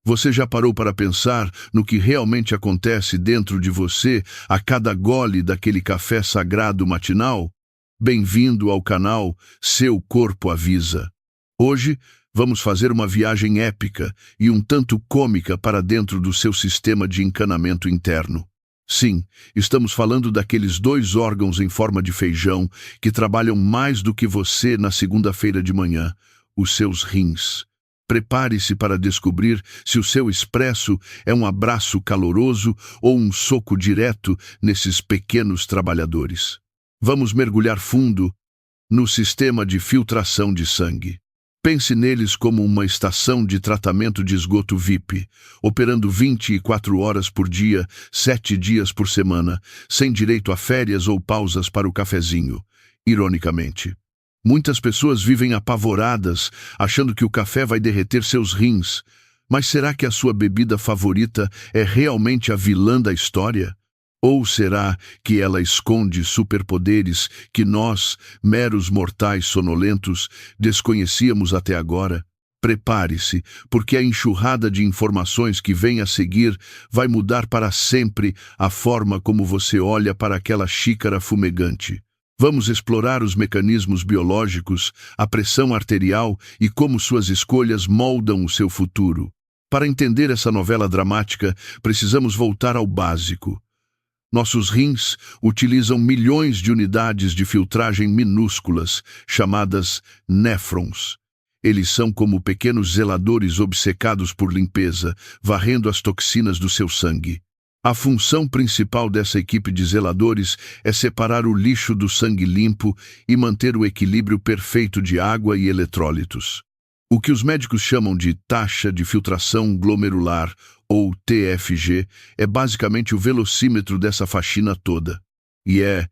Você já parou para pensar no que realmente acontece dentro de você a cada gole daquele café sagrado matinal? Bem-vindo ao canal Seu Corpo Avisa. Hoje vamos fazer uma viagem épica e um tanto cômica para dentro do seu sistema de encanamento interno. Sim, estamos falando daqueles dois órgãos em forma de feijão que trabalham mais do que você na segunda-feira de manhã, os seus rins. Prepare-se para descobrir se o seu expresso é um abraço caloroso ou um soco direto nesses pequenos trabalhadores. Vamos mergulhar fundo no sistema de filtração de sangue. Pense neles como uma estação de tratamento de esgoto VIP, operando 24 horas por dia, 7 dias por semana, sem direito a férias ou pausas para o cafezinho. Ironicamente, muitas pessoas vivem apavoradas, achando que o café vai derreter seus rins. Mas será que a sua bebida favorita é realmente a vilã da história? Ou será que ela esconde superpoderes que nós, meros mortais sonolentos, desconhecíamos até agora? Prepare-se, porque a enxurrada de informações que vem a seguir vai mudar para sempre a forma como você olha para aquela xícara fumegante. Vamos explorar os mecanismos biológicos, a pressão arterial e como suas escolhas moldam o seu futuro. Para entender essa novela dramática, precisamos voltar ao básico. Nossos rins utilizam milhões de unidades de filtragem minúsculas, chamadas néfrons. Eles são como pequenos zeladores obcecados por limpeza, varrendo as toxinas do seu sangue. A função principal dessa equipe de zeladores é separar o lixo do sangue limpo e manter o equilíbrio perfeito de água e eletrólitos. O que os médicos chamam de taxa de filtração glomerular, ou TFG, é basicamente o velocímetro dessa faxina toda. E é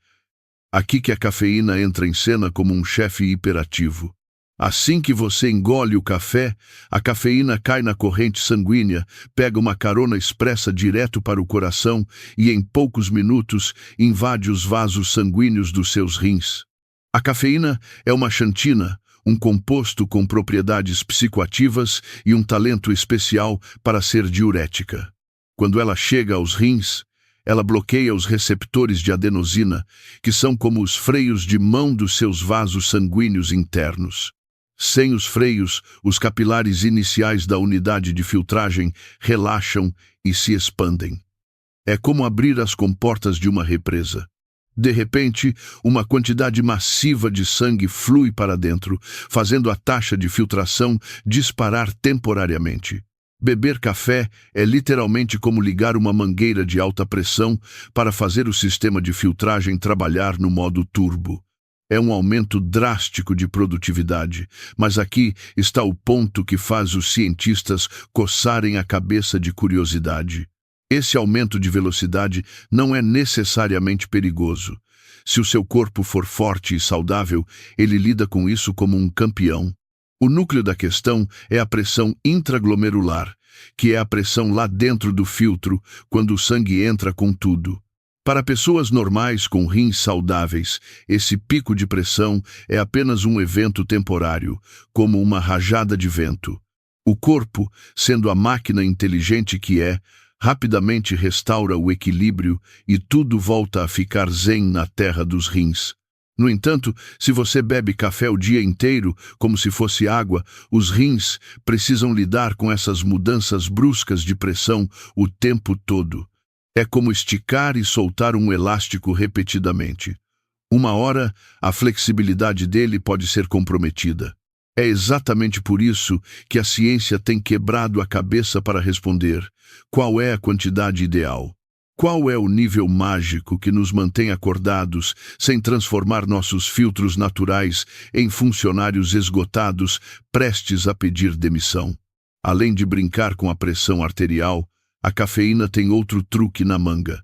aqui que a cafeína entra em cena como um chefe hiperativo. Assim que você engole o café, a cafeína cai na corrente sanguínea, pega uma carona expressa direto para o coração e em poucos minutos invade os vasos sanguíneos dos seus rins. A cafeína é uma xantina, um composto com propriedades psicoativas e um talento especial para ser diurética. Quando ela chega aos rins, ela bloqueia os receptores de adenosina, que são como os freios de mão dos seus vasos sanguíneos internos. Sem os freios, os capilares iniciais da unidade de filtragem relaxam e se expandem. É como abrir as comportas de uma represa. De repente, uma quantidade massiva de sangue flui para dentro, fazendo a taxa de filtração disparar temporariamente. Beber café é literalmente como ligar uma mangueira de alta pressão para fazer o sistema de filtragem trabalhar no modo turbo. É um aumento drástico de produtividade, mas aqui está o ponto que faz os cientistas coçarem a cabeça de curiosidade. Esse aumento de velocidade não é necessariamente perigoso. Se o seu corpo for forte e saudável, ele lida com isso como um campeão. O núcleo da questão é a pressão intraglomerular, que é a pressão lá dentro do filtro, quando o sangue entra com tudo. Para pessoas normais com rins saudáveis, esse pico de pressão é apenas um evento temporário, como uma rajada de vento. O corpo, sendo a máquina inteligente que é, rapidamente restaura o equilíbrio e tudo volta a ficar zen na terra dos rins. No entanto, se você bebe café o dia inteiro, como se fosse água, os rins precisam lidar com essas mudanças bruscas de pressão o tempo todo. É como esticar e soltar um elástico repetidamente. Uma hora, a flexibilidade dele pode ser comprometida. É exatamente por isso que a ciência tem quebrado a cabeça para responder: qual é a quantidade ideal? Qual é o nível mágico que nos mantém acordados sem transformar nossos filtros naturais em funcionários esgotados prestes a pedir demissão? Além de brincar com a pressão arterial, a cafeína tem outro truque na manga.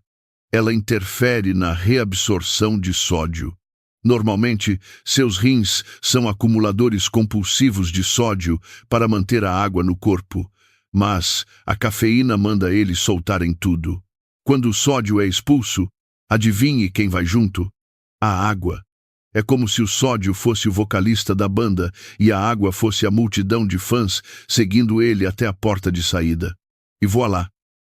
Ela interfere na reabsorção de sódio. Normalmente, seus rins são acumuladores compulsivos de sódio para manter a água no corpo, mas a cafeína manda eles soltarem tudo. Quando o sódio é expulso, adivinhe quem vai junto? A água. É como se o sódio fosse o vocalista da banda e a água fosse a multidão de fãs seguindo ele até a porta de saída. E voilá!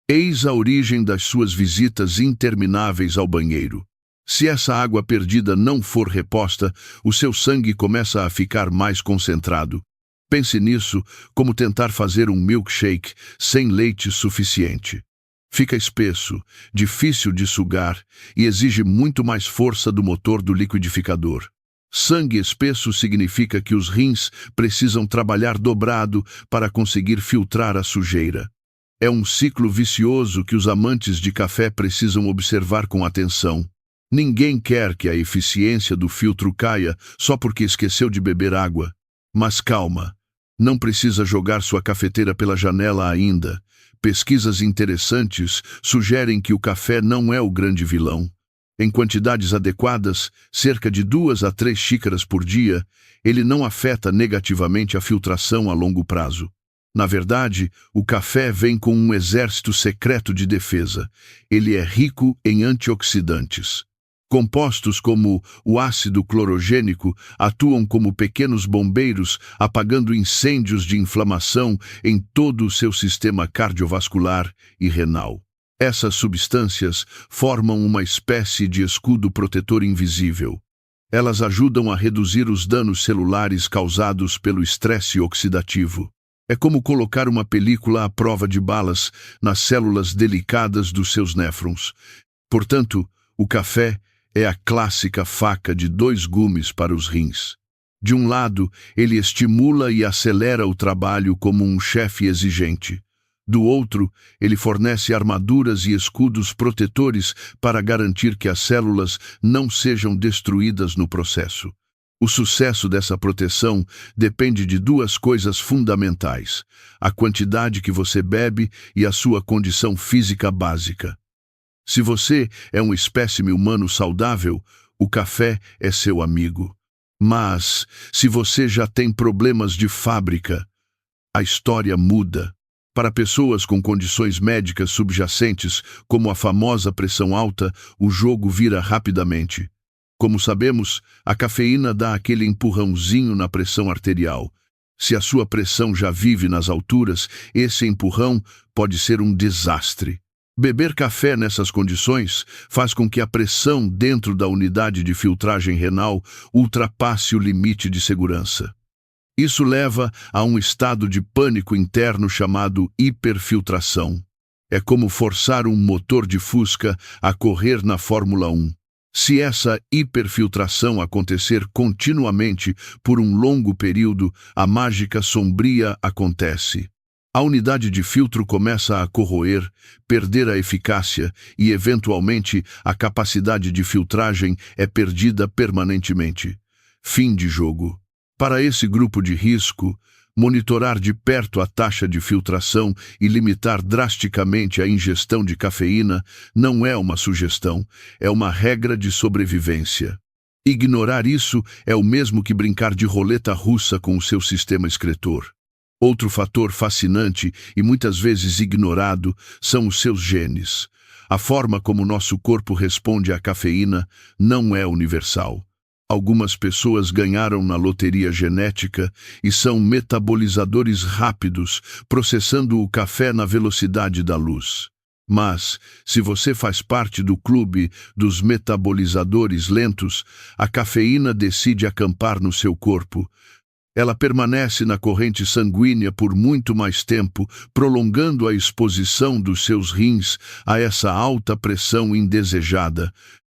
Eis a origem das suas visitas intermináveis ao banheiro. Se essa água perdida não for reposta, o seu sangue começa a ficar mais concentrado. Pense nisso como tentar fazer um milkshake sem leite suficiente. Fica espesso, difícil de sugar e exige muito mais força do motor do liquidificador. Sangue espesso significa que os rins precisam trabalhar dobrado para conseguir filtrar a sujeira. É um ciclo vicioso que os amantes de café precisam observar com atenção. Ninguém quer que a eficiência do filtro caia só porque esqueceu de beber água. Mas calma, não precisa jogar sua cafeteira pela janela ainda. Pesquisas interessantes sugerem que o café não é o grande vilão. Em quantidades adequadas, cerca de 2 a 3 xícaras por dia, ele não afeta negativamente a filtração a longo prazo. Na verdade, o café vem com um exército secreto de defesa. Ele é rico em antioxidantes. Compostos como o ácido clorogênico atuam como pequenos bombeiros, apagando incêndios de inflamação em todo o seu sistema cardiovascular e renal. Essas substâncias formam uma espécie de escudo protetor invisível. Elas ajudam a reduzir os danos celulares causados pelo estresse oxidativo. É como colocar uma película à prova de balas nas células delicadas dos seus néfrons. Portanto, o café é a clássica faca de 2 gumes para os rins. De um lado, ele estimula e acelera o trabalho como um chefe exigente. Do outro, ele fornece armaduras e escudos protetores para garantir que as células não sejam destruídas no processo. O sucesso dessa proteção depende de 2 coisas fundamentais: a quantidade que você bebe e a sua condição física básica. Se você é um espécime humano saudável, o café é seu amigo. Mas, se você já tem problemas de fábrica, a história muda. Para pessoas com condições médicas subjacentes, como a famosa pressão alta, o jogo vira rapidamente. Como sabemos, a cafeína dá aquele empurrãozinho na pressão arterial. Se a sua pressão já vive nas alturas, esse empurrão pode ser um desastre. Beber café nessas condições faz com que a pressão dentro da unidade de filtragem renal ultrapasse o limite de segurança. Isso leva a um estado de pânico interno chamado hiperfiltração. É como forçar um motor de Fusca a correr na Fórmula 1. Se essa hiperfiltração acontecer continuamente por um longo período, a mágica sombria acontece. A unidade de filtro começa a corroer, perder a eficácia e, eventualmente, a capacidade de filtragem é perdida permanentemente. Fim de jogo. Para esse grupo de risco, monitorar de perto a taxa de filtração e limitar drasticamente a ingestão de cafeína não é uma sugestão, é uma regra de sobrevivência. Ignorar isso é o mesmo que brincar de roleta russa com o seu sistema excretor. Outro fator fascinante e muitas vezes ignorado são os seus genes. A forma como nosso corpo responde à cafeína não é universal. Algumas pessoas ganharam na loteria genética e são metabolizadores rápidos, processando o café na velocidade da luz. Mas, se você faz parte do clube dos metabolizadores lentos, a cafeína decide acampar no seu corpo. Ela permanece na corrente sanguínea por muito mais tempo, prolongando a exposição dos seus rins a essa alta pressão indesejada.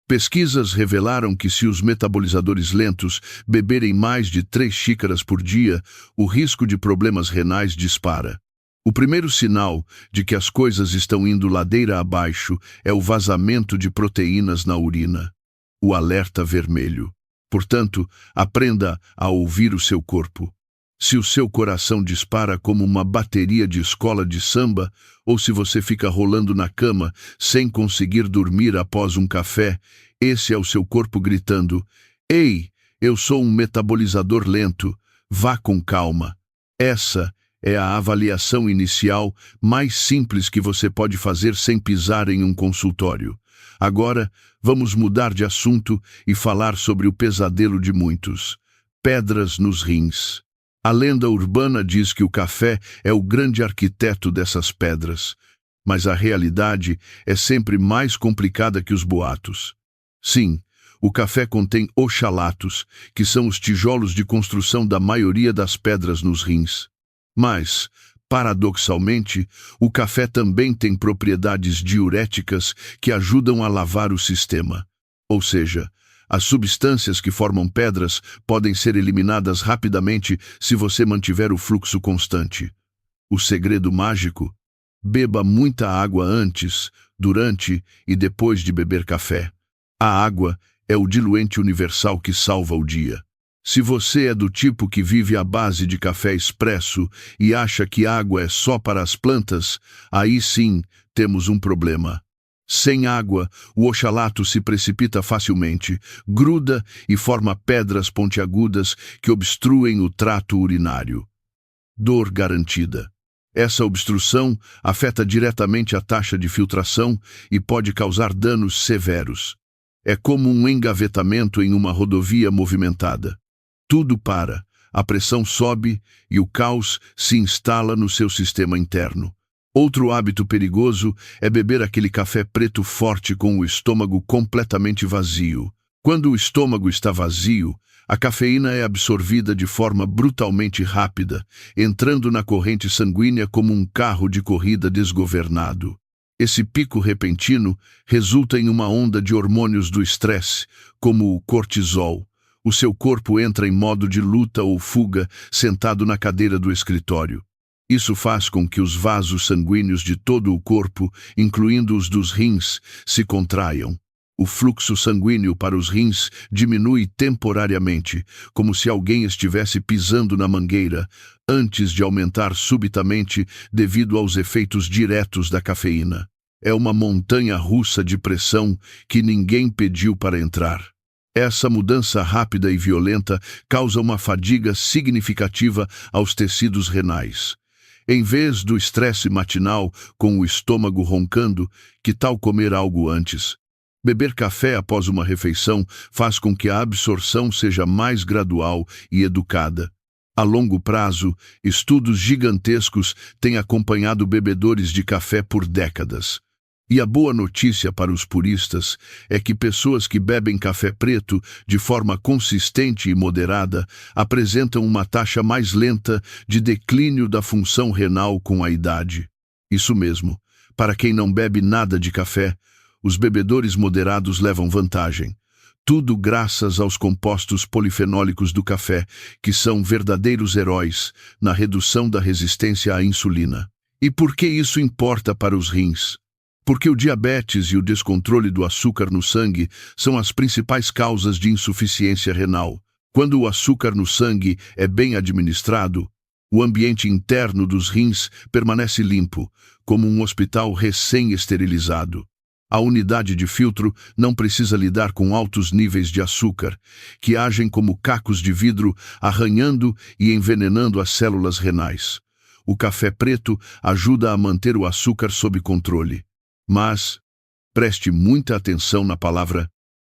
Pesquisas revelaram que se os metabolizadores lentos beberem mais de 3 xícaras por dia, o risco de problemas renais dispara. O primeiro sinal de que as coisas estão indo ladeira abaixo é o vazamento de proteínas na urina. O alerta vermelho. Portanto, aprenda a ouvir o seu corpo. Se o seu coração dispara como uma bateria de escola de samba, ou se você fica rolando na cama sem conseguir dormir após um café, esse é o seu corpo gritando: "Ei, eu sou um metabolizador lento, vá com calma." Essa é a avaliação inicial mais simples que você pode fazer sem pisar em um consultório. Agora, vamos mudar de assunto e falar sobre o pesadelo de muitos: pedras nos rins. A lenda urbana diz que o café é o grande arquiteto dessas pedras, mas a realidade é sempre mais complicada que os boatos. Sim, o café contém oxalatos, que são os tijolos de construção da maioria das pedras nos rins. Mas, paradoxalmente, o café também tem propriedades diuréticas que ajudam a lavar o sistema. Ou seja, as substâncias que formam pedras podem ser eliminadas rapidamente se você mantiver o fluxo constante. O segredo mágico? Beba muita água antes, durante e depois de beber café. A água é o diluente universal que salva o dia. Se você é do tipo que vive à base de café expresso e acha que água é só para as plantas, aí sim temos um problema. Sem água, o oxalato se precipita facilmente, gruda e forma pedras pontiagudas que obstruem o trato urinário. Dor garantida. Essa obstrução afeta diretamente a taxa de filtração e pode causar danos severos. É como um engavetamento em uma rodovia movimentada. Tudo para, a pressão sobe e o caos se instala no seu sistema interno. Outro hábito perigoso é beber aquele café preto forte com o estômago completamente vazio. Quando o estômago está vazio, a cafeína é absorvida de forma brutalmente rápida, entrando na corrente sanguínea como um carro de corrida desgovernado. Esse pico repentino resulta em uma onda de hormônios do estresse, como o cortisol. O seu corpo entra em modo de luta ou fuga, sentado na cadeira do escritório. Isso faz com que os vasos sanguíneos de todo o corpo, incluindo os dos rins, se contraiam. O fluxo sanguíneo para os rins diminui temporariamente, como se alguém estivesse pisando na mangueira, antes de aumentar subitamente devido aos efeitos diretos da cafeína. É uma montanha-russa de pressão que ninguém pediu para entrar. Essa mudança rápida e violenta causa uma fadiga significativa aos tecidos renais. Em vez do estresse matinal com o estômago roncando, que tal comer algo antes? Beber café após uma refeição faz com que a absorção seja mais gradual e educada. A longo prazo, estudos gigantescos têm acompanhado bebedores de café por décadas. E a boa notícia para os puristas é que pessoas que bebem café preto de forma consistente e moderada apresentam uma taxa mais lenta de declínio da função renal com a idade. Isso mesmo, para quem não bebe nada de café, os bebedores moderados levam vantagem. Tudo graças aos compostos polifenólicos do café, que são verdadeiros heróis na redução da resistência à insulina. E por que isso importa para os rins? Porque o diabetes e o descontrole do açúcar no sangue são as principais causas de insuficiência renal. Quando o açúcar no sangue é bem administrado, o ambiente interno dos rins permanece limpo, como um hospital recém-esterilizado. A unidade de filtro não precisa lidar com altos níveis de açúcar, que agem como cacos de vidro, arranhando e envenenando as células renais. O café preto ajuda a manter o açúcar sob controle. Mas, preste muita atenção na palavra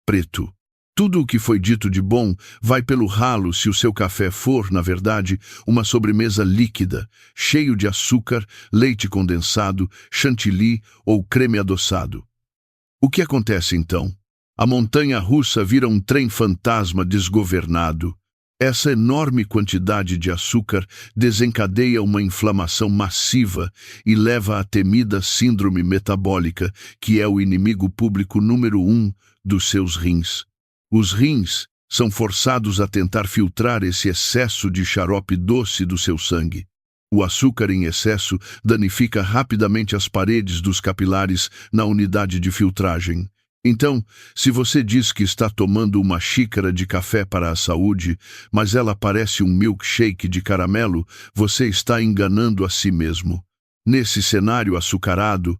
preto. Tudo o que foi dito de bom vai pelo ralo se o seu café for, na verdade, uma sobremesa líquida, cheio de açúcar, leite condensado, chantilly ou creme adoçado. O que acontece então? A montanha-russa vira um trem fantasma desgovernado. Essa enorme quantidade de açúcar desencadeia uma inflamação massiva e leva à temida síndrome metabólica, que é o inimigo público número 1 dos seus rins. Os rins são forçados a tentar filtrar esse excesso de xarope doce do seu sangue. O açúcar em excesso danifica rapidamente as paredes dos capilares na unidade de filtragem. Então, se você diz que está tomando uma xícara de café para a saúde, mas ela parece um milkshake de caramelo, você está enganando a si mesmo. Nesse cenário açucarado,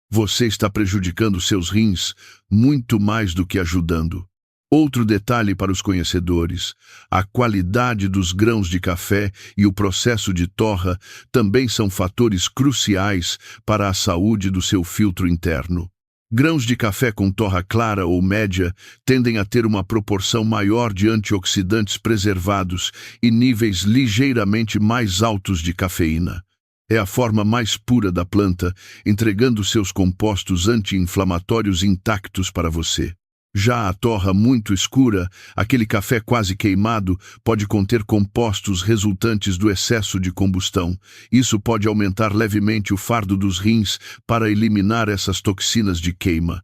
você está prejudicando seus rins muito mais do que ajudando. Outro detalhe para os conhecedores: a qualidade dos grãos de café e o processo de torra também são fatores cruciais para a saúde do seu filtro interno. Grãos de café com torra clara ou média tendem a ter uma proporção maior de antioxidantes preservados e níveis ligeiramente mais altos de cafeína. É a forma mais pura da planta, entregando seus compostos anti-inflamatórios intactos para você. Já a torra muito escura, aquele café quase queimado, pode conter compostos resultantes do excesso de combustão. Isso pode aumentar levemente o fardo dos rins para eliminar essas toxinas de queima.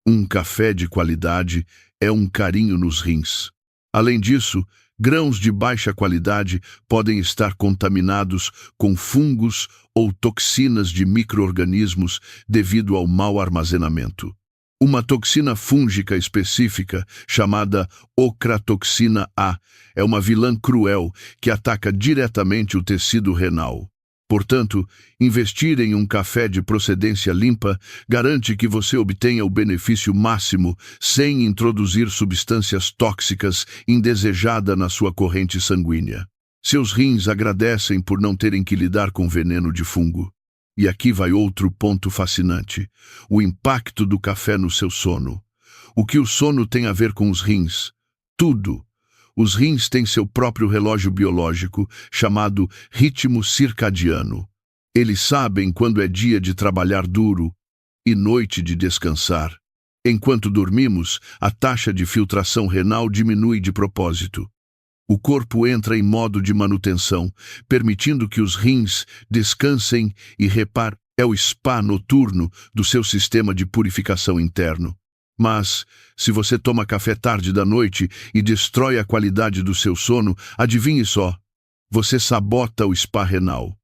Um café de qualidade é um carinho nos rins. Além disso, grãos de baixa qualidade podem estar contaminados com fungos ou toxinas de micro-organismos devido ao mau armazenamento. Uma toxina fúngica específica, chamada ocratoxina A, é uma vilã cruel que ataca diretamente o tecido renal. Portanto, investir em um café de procedência limpa garante que você obtenha o benefício máximo sem introduzir substâncias tóxicas indesejadas na sua corrente sanguínea. Seus rins agradecem por não terem que lidar com veneno de fungo. E aqui vai outro ponto fascinante: o impacto do café no seu sono. O que o sono tem a ver com os rins? Tudo. Os rins têm seu próprio relógio biológico, chamado ritmo circadiano. Eles sabem quando é dia de trabalhar duro e noite de descansar. Enquanto dormimos, a taxa de filtração renal diminui de propósito. O corpo entra em modo de manutenção, permitindo que os rins descansem e reparem. É o spa noturno do seu sistema de purificação interno. Mas, se você toma café tarde da noite e destrói a qualidade do seu sono, adivinhe só, você sabota o spa renal.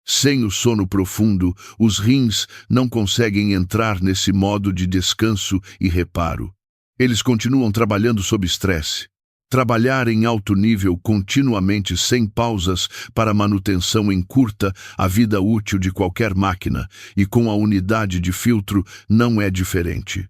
Sem o sono profundo, os rins não conseguem entrar nesse modo de descanso e reparo. Eles continuam trabalhando sob estresse. Trabalhar em alto nível continuamente sem pausas para manutenção encurta a vida útil de qualquer máquina, e com a unidade de filtro não é diferente.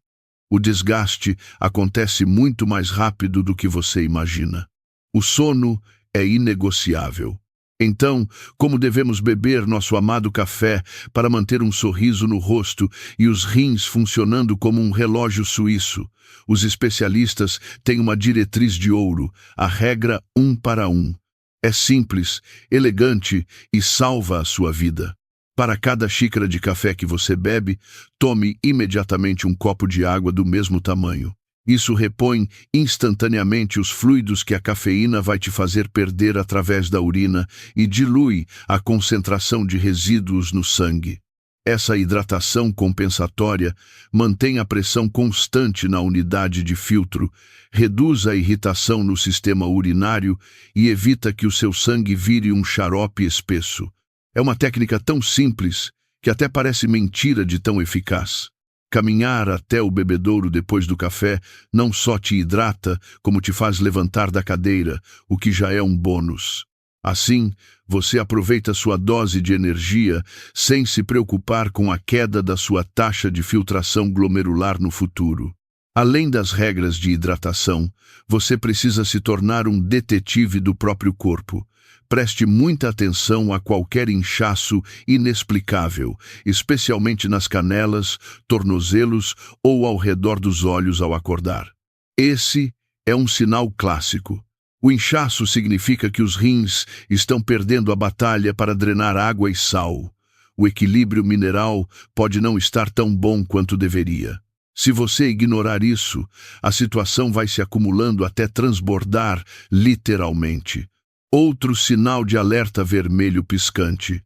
O desgaste acontece muito mais rápido do que você imagina. O sono é inegociável. Então, como devemos beber nosso amado café para manter um sorriso no rosto e os rins funcionando como um relógio suíço? Os especialistas têm uma diretriz de ouro, a regra 1 para 1. É simples, elegante e salva a sua vida. Para cada xícara de café que você bebe, tome imediatamente um copo de água do mesmo tamanho. Isso repõe instantaneamente os fluidos que a cafeína vai te fazer perder através da urina e dilui a concentração de resíduos no sangue. Essa hidratação compensatória mantém a pressão constante na unidade de filtro, reduz a irritação no sistema urinário e evita que o seu sangue vire um xarope espesso. É uma técnica tão simples que até parece mentira de tão eficaz. Caminhar até o bebedouro depois do café não só te hidrata, como te faz levantar da cadeira, o que já é um bônus. Assim, você aproveita sua dose de energia sem se preocupar com a queda da sua taxa de filtração glomerular no futuro. Além das regras de hidratação, você precisa se tornar um detetive do próprio corpo. Preste muita atenção a qualquer inchaço inexplicável, especialmente nas canelas, tornozelos ou ao redor dos olhos ao acordar. Esse é um sinal clássico. O inchaço significa que os rins estão perdendo a batalha para drenar água e sal. O equilíbrio mineral pode não estar tão bom quanto deveria. Se você ignorar isso, a situação vai se acumulando até transbordar, literalmente. Outro sinal de alerta vermelho piscante.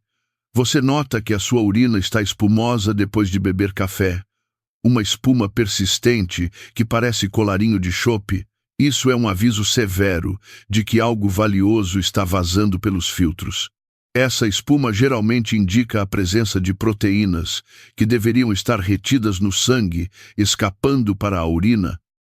Você nota que a sua urina está espumosa depois de beber café. Uma espuma persistente que parece colarinho de chope. Isso é um aviso severo de que algo valioso está vazando pelos filtros. Essa espuma geralmente indica a presença de proteínas que deveriam estar retidas no sangue, escapando para a urina.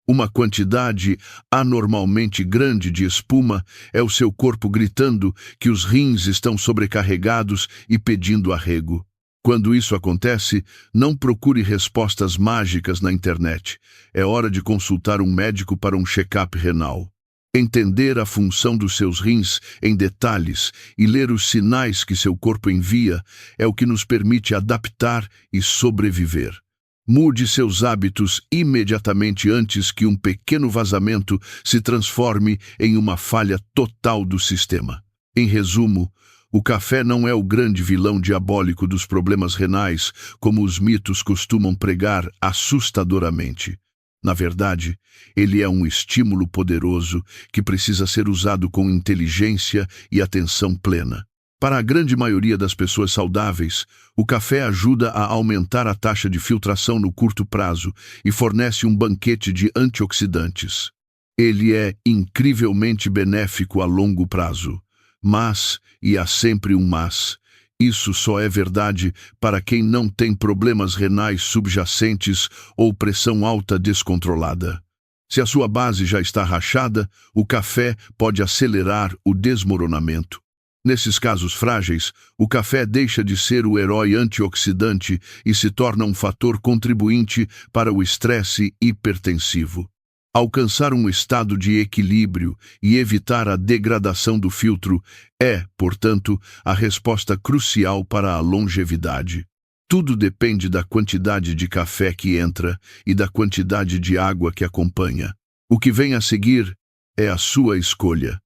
Uma quantidade anormalmente grande de espuma é o seu corpo gritando que os rins estão sobrecarregados e pedindo arrego. Quando isso acontece, não procure respostas mágicas na internet. É hora de consultar um médico para um check-up renal. Entender a função dos seus rins em detalhes e ler os sinais que seu corpo envia é o que nos permite adaptar e sobreviver. Mude seus hábitos imediatamente antes que um pequeno vazamento se transforme em uma falha total do sistema. Em resumo, o café não é o grande vilão diabólico dos problemas renais, como os mitos costumam pregar assustadoramente. Na verdade, ele é um estímulo poderoso que precisa ser usado com inteligência e atenção plena. Para a grande maioria das pessoas saudáveis, o café ajuda a aumentar a taxa de filtração no curto prazo e fornece um banquete de antioxidantes. Ele é incrivelmente benéfico a longo prazo. Mas, e há sempre um mas, isso só é verdade para quem não tem problemas renais subjacentes ou pressão alta descontrolada. Se a sua base já está rachada, o café pode acelerar o desmoronamento. Nesses casos frágeis, o café deixa de ser o herói antioxidante e se torna um fator contribuinte para o estresse hipertensivo. Alcançar um estado de equilíbrio e evitar a degradação do filtro é, portanto, a resposta crucial para a longevidade. Tudo depende da quantidade de café que entra e da quantidade de água que acompanha. O que vem a seguir é a sua escolha.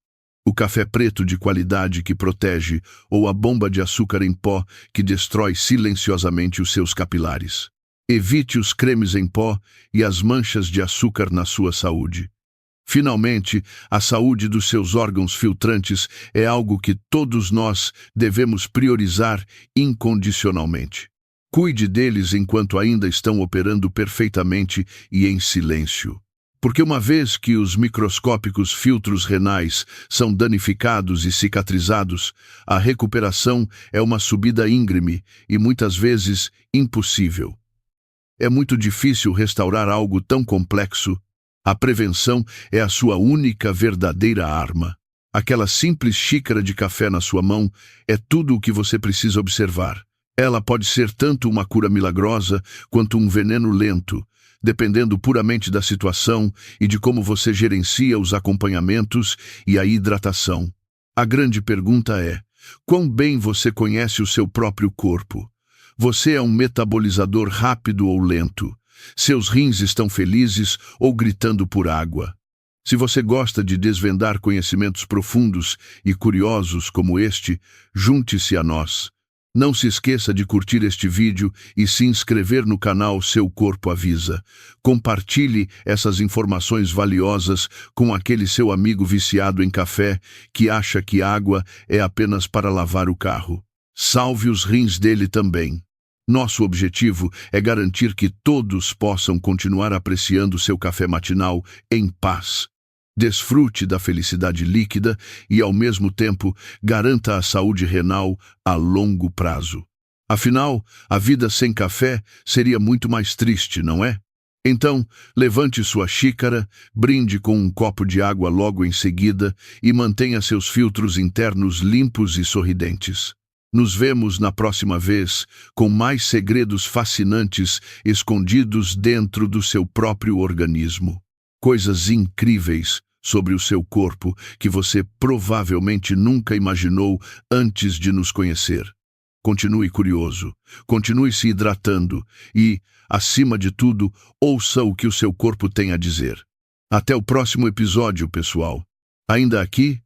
O café preto de qualidade que protege ou a bomba de açúcar em pó que destrói silenciosamente os seus capilares. Evite os cremes em pó e as manchas de açúcar na sua saúde. Finalmente, a saúde dos seus órgãos filtrantes é algo que todos nós devemos priorizar incondicionalmente. Cuide deles enquanto ainda estão operando perfeitamente e em silêncio. Porque uma vez que os microscópicos filtros renais são danificados e cicatrizados, a recuperação é uma subida íngreme e muitas vezes impossível. É muito difícil restaurar algo tão complexo. A prevenção é a sua única verdadeira arma. Aquela simples xícara de café na sua mão é tudo o que você precisa observar. Ela pode ser tanto uma cura milagrosa quanto um veneno lento, dependendo puramente da situação e de como você gerencia os acompanhamentos e a hidratação. A grande pergunta é: quão bem você conhece o seu próprio corpo? Você é um metabolizador rápido ou lento? Seus rins estão felizes ou gritando por água? Se você gosta de desvendar conhecimentos profundos e curiosos como este, junte-se a nós. Não se esqueça de curtir este vídeo e se inscrever no canal Seu Corpo Avisa. Compartilhe essas informações valiosas com aquele seu amigo viciado em café que acha que água é apenas para lavar o carro. Salve os rins dele também. Nosso objetivo é garantir que todos possam continuar apreciando seu café matinal em paz. Desfrute da felicidade líquida e, ao mesmo tempo, garanta a saúde renal a longo prazo. Afinal, a vida sem café seria muito mais triste, não é? Então, levante sua xícara, brinde com um copo de água logo em seguida e mantenha seus filtros internos limpos e sorridentes. Nos vemos na próxima vez com mais segredos fascinantes escondidos dentro do seu próprio organismo. Coisas incríveis sobre o seu corpo que você provavelmente nunca imaginou antes de nos conhecer. Continue curioso, continue se hidratando e, acima de tudo, ouça o que o seu corpo tem a dizer. Até o próximo episódio, pessoal. Ainda aqui?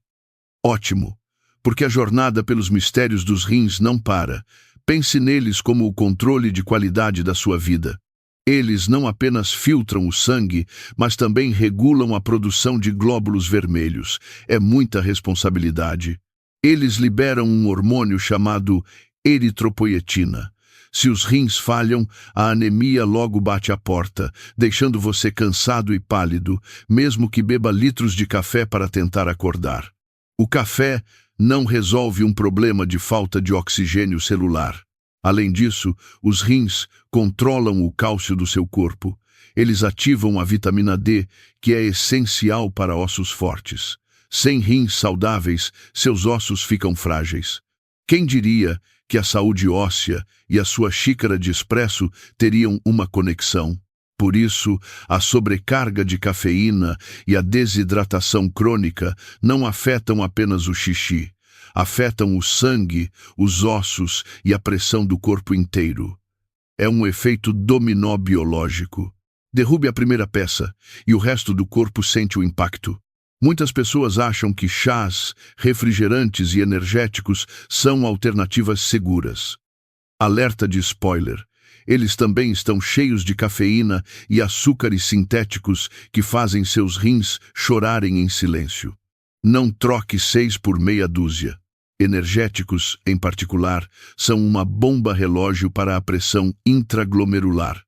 Ótimo, porque a jornada pelos mistérios dos rins não para. Pense neles como o controle de qualidade da sua vida. Eles não apenas filtram o sangue, mas também regulam a produção de glóbulos vermelhos. É muita responsabilidade. Eles liberam um hormônio chamado eritropoietina. Se os rins falham, a anemia logo bate à porta, deixando você cansado e pálido, mesmo que beba litros de café para tentar acordar. O café não resolve um problema de falta de oxigênio celular. Além disso, os rins controlam o cálcio do seu corpo. Eles ativam a vitamina D, que é essencial para ossos fortes. Sem rins saudáveis, seus ossos ficam frágeis. Quem diria que a saúde óssea e a sua xícara de expresso teriam uma conexão? Por isso, a sobrecarga de cafeína e a desidratação crônica não afetam apenas o xixi. Afetam o sangue, os ossos e a pressão do corpo inteiro. É um efeito dominó biológico. Derrube a primeira peça e o resto do corpo sente o impacto. Muitas pessoas acham que chás, refrigerantes e energéticos são alternativas seguras. Alerta de spoiler. Eles também estão cheios de cafeína e açúcares sintéticos que fazem seus rins chorarem em silêncio. Não troque 6 por meia dúzia. Energéticos, em particular, são uma bomba relógio para a pressão intraglomerular.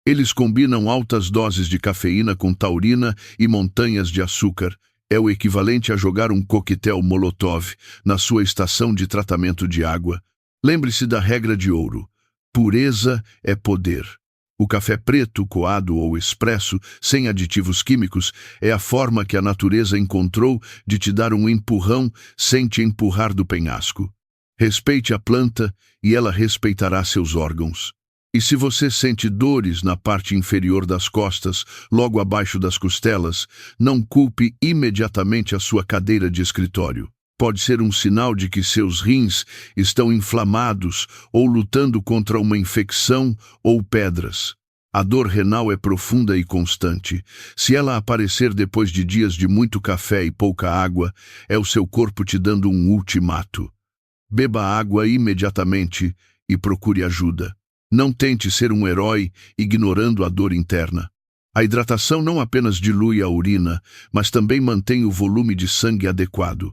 Eles combinam altas doses de cafeína com taurina e montanhas de açúcar. É o equivalente a jogar um coquetel Molotov na sua estação de tratamento de água. Lembre-se da regra de ouro. Pureza é poder. O café preto, coado ou expresso, sem aditivos químicos, é a forma que a natureza encontrou de te dar um empurrão sem te empurrar do penhasco. Respeite a planta e ela respeitará seus órgãos. E se você sente dores na parte inferior das costas, logo abaixo das costelas, não culpe imediatamente a sua cadeira de escritório. Pode ser um sinal de que seus rins estão inflamados ou lutando contra uma infecção ou pedras. A dor renal é profunda e constante. Se ela aparecer depois de dias de muito café e pouca água, é o seu corpo te dando um ultimato. Beba água imediatamente e procure ajuda. Não tente ser um herói ignorando a dor interna. A hidratação não apenas dilui a urina, mas também mantém o volume de sangue adequado.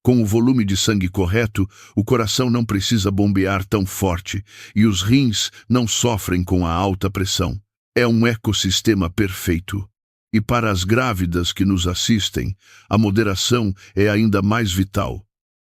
Com o volume de sangue correto, o coração não precisa bombear tão forte e os rins não sofrem com a alta pressão. É um ecossistema perfeito. E para as grávidas que nos assistem, a moderação é ainda mais vital.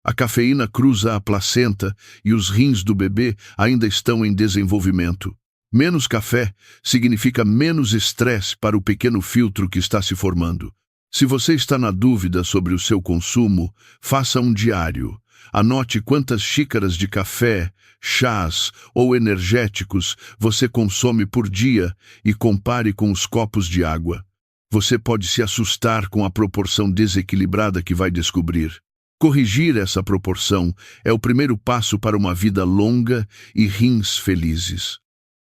A cafeína cruza a placenta e os rins do bebê ainda estão em desenvolvimento. Menos café significa menos estresse para o pequeno filtro que está se formando. Se você está na dúvida sobre o seu consumo, faça um diário. Anote quantas xícaras de café, chás ou energéticos você consome por dia e compare com os copos de água. Você pode se assustar com a proporção desequilibrada que vai descobrir. Corrigir essa proporção é o primeiro passo para uma vida longa e rins felizes.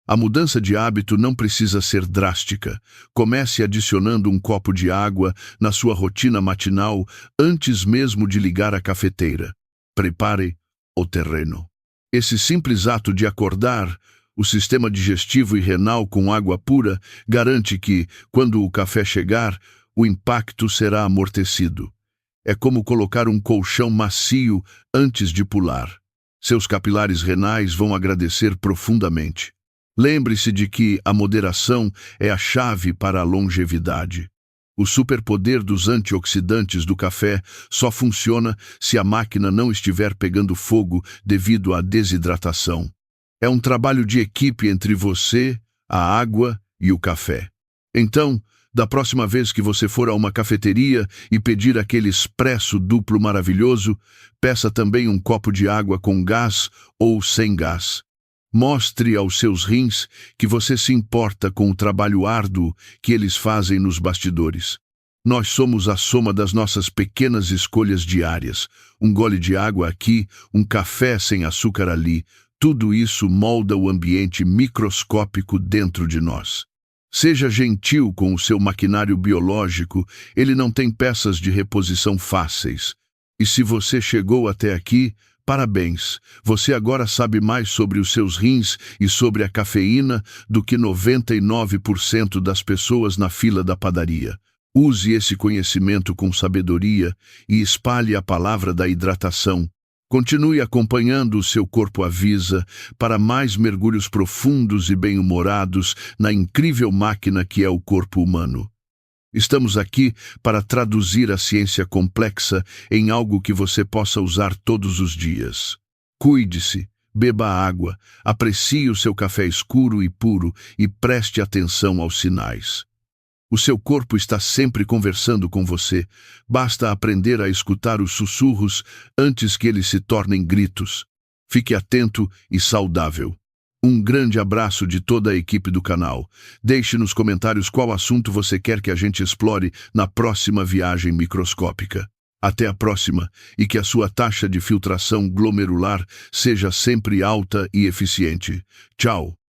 A mudança de hábito não precisa ser drástica. Comece adicionando um copo de água na sua rotina matinal antes mesmo de ligar a cafeteira. Prepare o terreno. Esse simples ato de acordar o sistema digestivo e renal com água pura garante que, quando o café chegar, o impacto será amortecido. É como colocar um colchão macio antes de pular. Seus capilares renais vão agradecer profundamente. Lembre-se de que a moderação é a chave para a longevidade. O superpoder dos antioxidantes do café só funciona se a máquina não estiver pegando fogo devido à desidratação. É um trabalho de equipe entre você, a água e o café. Então, da próxima vez que você for a uma cafeteria e pedir aquele expresso duplo maravilhoso, peça também um copo de água com gás ou sem gás. Mostre aos seus rins que você se importa com o trabalho árduo que eles fazem nos bastidores. Nós somos a soma das nossas pequenas escolhas diárias. Um gole de água aqui, um café sem açúcar ali. Tudo isso molda o ambiente microscópico dentro de nós. Seja gentil com o seu maquinário biológico, ele não tem peças de reposição fáceis. E se você chegou até aqui, parabéns, você agora sabe mais sobre os seus rins e sobre a cafeína do que 99% das pessoas na fila da padaria. Use esse conhecimento com sabedoria e espalhe a palavra da hidratação. Continue acompanhando o Seu Corpo Avisa para mais mergulhos profundos e bem-humorados na incrível máquina que é o corpo humano. Estamos aqui para traduzir a ciência complexa em algo que você possa usar todos os dias. Cuide-se, beba água, aprecie o seu café escuro e puro e preste atenção aos sinais. O seu corpo está sempre conversando com você. Basta aprender a escutar os sussurros antes que eles se tornem gritos. Fique atento e saudável. Um grande abraço de toda a equipe do canal. Deixe nos comentários qual assunto você quer que a gente explore na próxima viagem microscópica. Até a próxima, e que a sua taxa de filtração glomerular seja sempre alta e eficiente. Tchau!